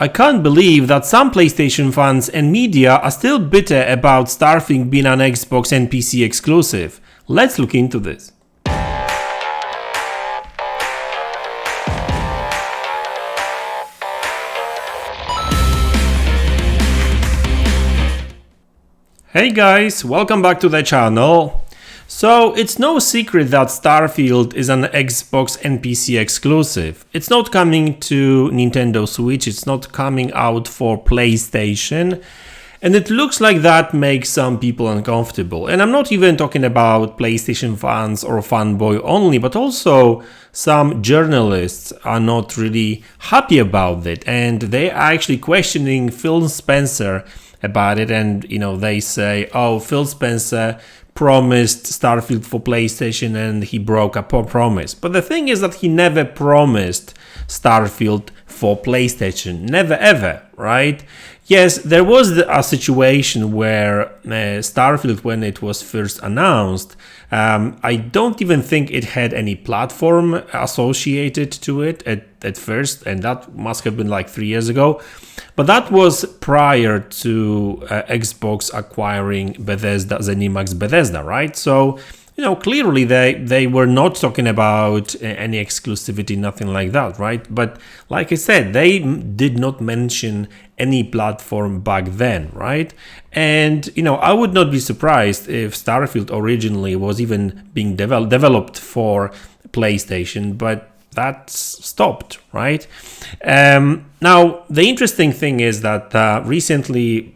I can't believe that some PlayStation fans and media are still bitter about Starfield being an Xbox and PC exclusive. Let's look into this. Hey guys, welcome back to the channel. So it's no secret that Starfield is an Xbox and PC exclusive. It's not coming to Nintendo Switch, it's not coming out for PlayStation, and it looks like that makes some people uncomfortable. And I'm not even talking about PlayStation fans or fanboy only, but also some journalists are not really happy about it, and they are actually questioning Phil Spencer about it. And they say, oh, Phil Spencer promised Starfield for PlayStation and he broke a promise. But the thing is that he never promised Starfield for PlayStation, never ever, right? Yes, there was a situation where Starfield, when it was first announced, I don't even think it had any platform associated to it at first, and that must have been like 3 years ago. But that was prior to Xbox acquiring Bethesda, ZeniMax Bethesda, right? So, clearly they were not talking about any exclusivity, nothing like that, right? But like I said, they did not mention any platform back then, right? And, I would not be surprised if Starfield originally was even being developed for PlayStation, but that's stopped, right? Now, the interesting thing is that recently,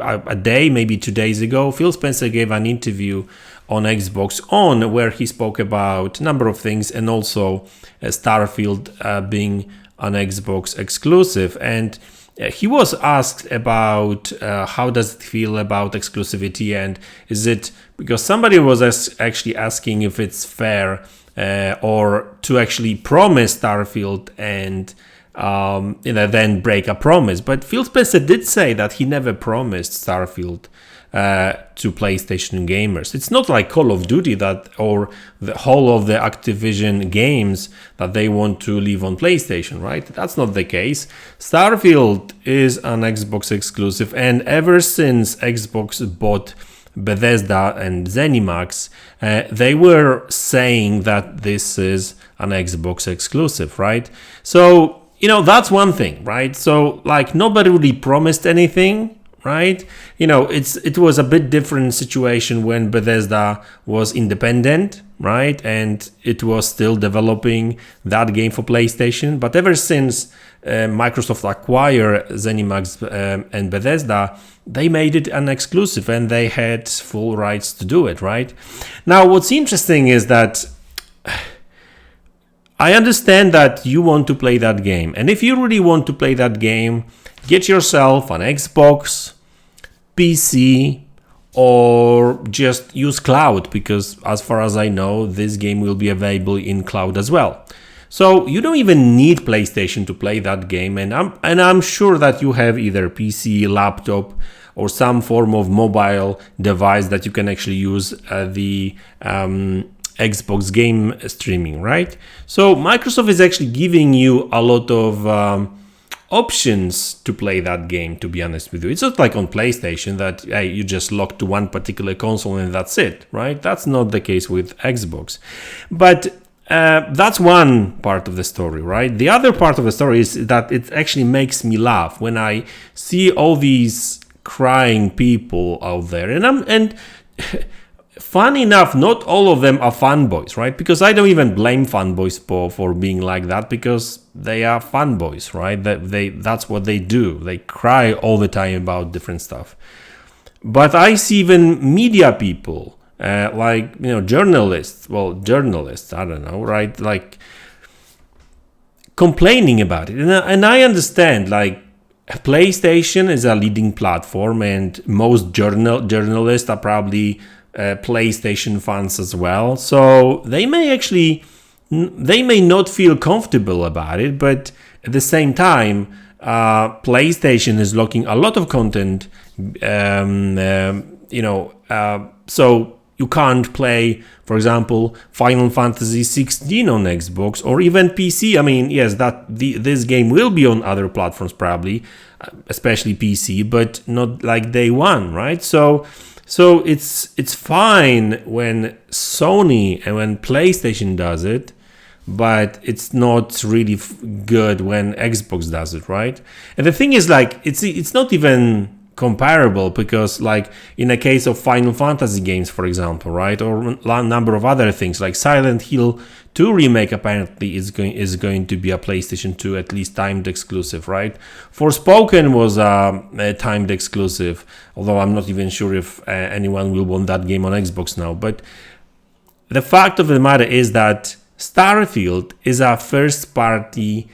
a day, maybe 2 days ago, Phil Spencer gave an interview on Xbox On where he spoke about a number of things, and also Starfield being an Xbox exclusive. And he was asked about how does it feel about exclusivity, and is it because somebody was actually asking if it's fair or to actually promise Starfield and then break a promise. But Phil Spencer did say that he never promised Starfield to PlayStation gamers. It's not like Call of Duty or the whole of the Activision games that they want to leave on PlayStation, right? That's not the case. Starfield is an Xbox exclusive, and ever since Xbox bought Bethesda and ZeniMax, they were saying that this is an Xbox exclusive, right? So, that's one thing, right? So, like, nobody really promised anything, right? It was a bit different situation when Bethesda was independent, right? And it was still developing that game for PlayStation. But ever since Microsoft acquired ZeniMax and Bethesda, they made it an exclusive and they had full rights to do it, right? Now, what's interesting is that I understand that you want to play that game. And if you really want to play that game, get yourself an Xbox, PC, or just use cloud, because as far as I know, this game will be available in cloud as well. So you don't even need PlayStation to play that game, and I'm sure that you have either PC, laptop, or some form of mobile device that you can actually use the Xbox game streaming, right? So Microsoft is actually giving you a lot of options to play that game, to be honest with you. It's not like on PlayStation that you just lock to one particular console and that's it, right? That's not the case with Xbox. But that's one part of the story, right? The other part of the story is that it actually makes me laugh when I see all these crying people out there. And funny enough, not all of them are fanboys, right? Because I don't even blame fanboys for being like that, because they are fanboys, right? That's what they do. They cry all the time about different stuff. But I see even media people, journalists, I don't know, right? Like complaining about it. And I understand, like, PlayStation is a leading platform, and most journalists are probably PlayStation fans as well. So they may not feel comfortable about it, but at the same time, PlayStation is locking a lot of content. So you can't play, for example, Final Fantasy 16 on Xbox or even PC. I mean, yes, this game will be on other platforms probably, especially PC, but not like day one, right? So it's fine when Sony and when PlayStation does it, but it's not really good when Xbox does it, right? And the thing is, like, it's not even comparable, because like in a case of Final Fantasy games, for example, right, or a number of other things like Silent Hill 2 remake apparently is going to be a PlayStation 2 at least timed exclusive, right? Forspoken was a timed exclusive, although I'm not even sure if anyone will want that game on Xbox now. But the fact of the matter is that Starfield is a first party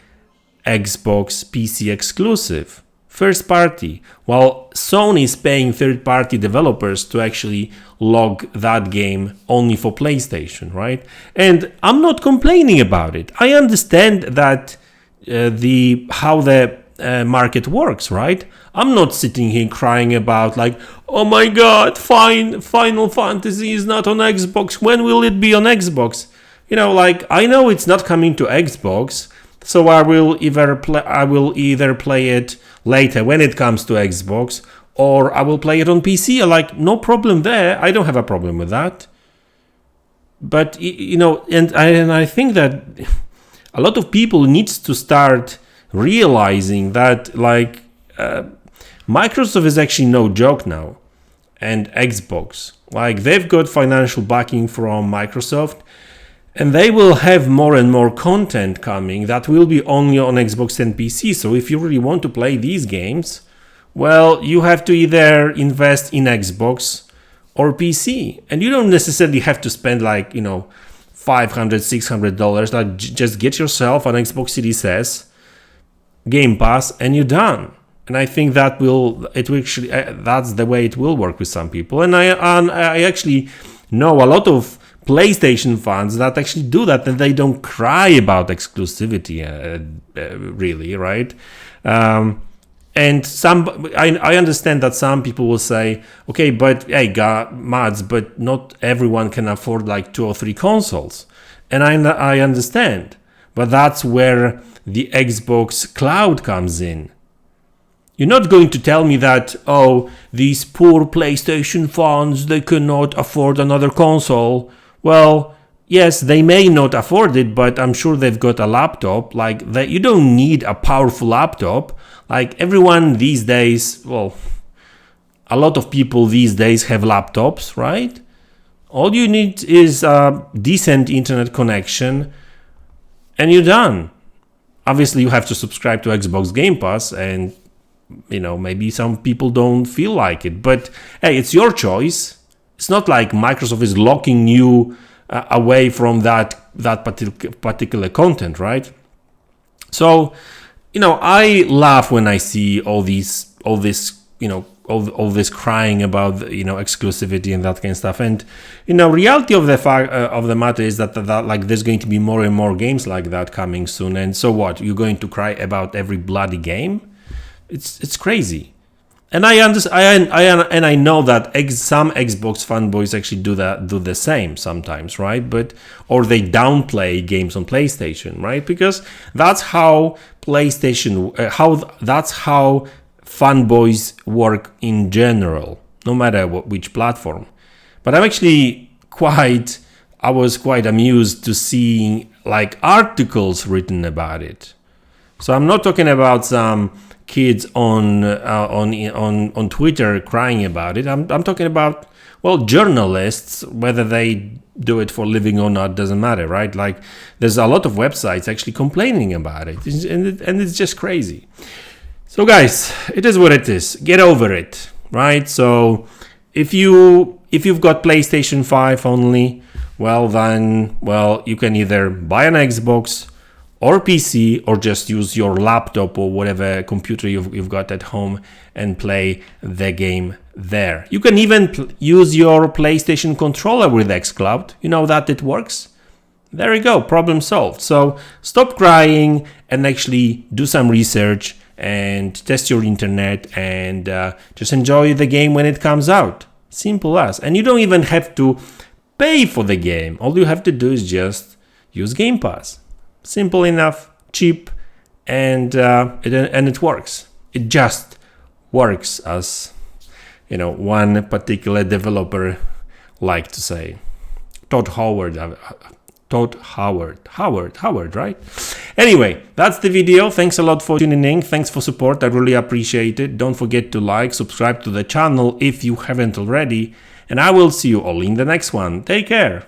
Xbox PC exclusive. First party, while Sony is paying third-party developers to actually log that game only for PlayStation, right? And I'm not complaining about it. I understand that how the market works, right? I'm not sitting here crying about like, oh my god, Final Fantasy is not on Xbox. When will it be on Xbox? You know, like, I know it's not coming to Xbox, so I will either play it later when it comes to Xbox, or I will play it on PC. Like, no problem there. I don't have a problem with that. But you know, and I think that a lot of people needs to start realizing that, like, Microsoft is actually no joke now, and Xbox, like, they've got financial backing from Microsoft. And they will have more and more content coming that will be only on Xbox and PC. So if you really want to play these games, well, you have to either invest in Xbox or PC. And you don't necessarily have to spend like, you know, $500, $600. Like, just get yourself an Xbox Series S, Game Pass, and you're done. And I think that's the way it will work with some people. And I actually know a lot of PlayStation fans that actually do that, and they don't cry about exclusivity, really, right? And I understand that some people will say, okay, but hey, MaDz, but not everyone can afford like 2 or 3 consoles, and I understand, but that's where the Xbox Cloud comes in. You're not going to tell me that, oh, these poor PlayStation fans, they cannot afford another console. Well, yes, they may not afford it, but I'm sure they've got a laptop. Like, that, you don't need a powerful laptop. Like, everyone these days, well, a lot of people these days have laptops, right? All you need is a decent internet connection, and you're done. Obviously, you have to subscribe to Xbox Game Pass, and you know, maybe some people don't feel like it, but hey, it's your choice. It's not like Microsoft is locking you away from that particular content, right? So, you know, I laugh when I see all this, you know, all this crying about, you know, exclusivity and that kind of stuff. And, you know, reality of the matter is that like there's going to be more and more games like that coming soon. And so what? You're going to cry about every bloody game? It's crazy. And I understand, I know that some Xbox fanboys actually do the same sometimes, right? Or they downplay games on PlayStation, right? Because that's how that's how fanboys work in general, no matter which platform. But I was quite amused to see like articles written about it. So I'm not talking about some kids on Twitter crying about it. I'm talking about, well, journalists, whether they do it for a living or not doesn't matter, right? Like, there's a lot of websites actually complaining about it, and it's just crazy. So guys, it is what it is. Get over it, right? So if you've got PlayStation 5 only, well then, you can either buy an Xbox or PC, or just use your laptop or whatever computer you've got at home and play the game there. You can even use your PlayStation controller with xCloud. You know that it works. There you go, problem solved. So stop crying and actually do some research and test your internet and just enjoy the game when it comes out. Simple as. And you don't even have to pay for the game. All you have to do is just use Game Pass. Simple enough, cheap, and it works. It just works, as one particular developer liked to say. Howard, right? Anyway, that's the video. Thanks a lot for tuning in. Thanks for support. I really appreciate it. Don't forget to like, subscribe to the channel if you haven't already. And I will see you all in the next one. Take care.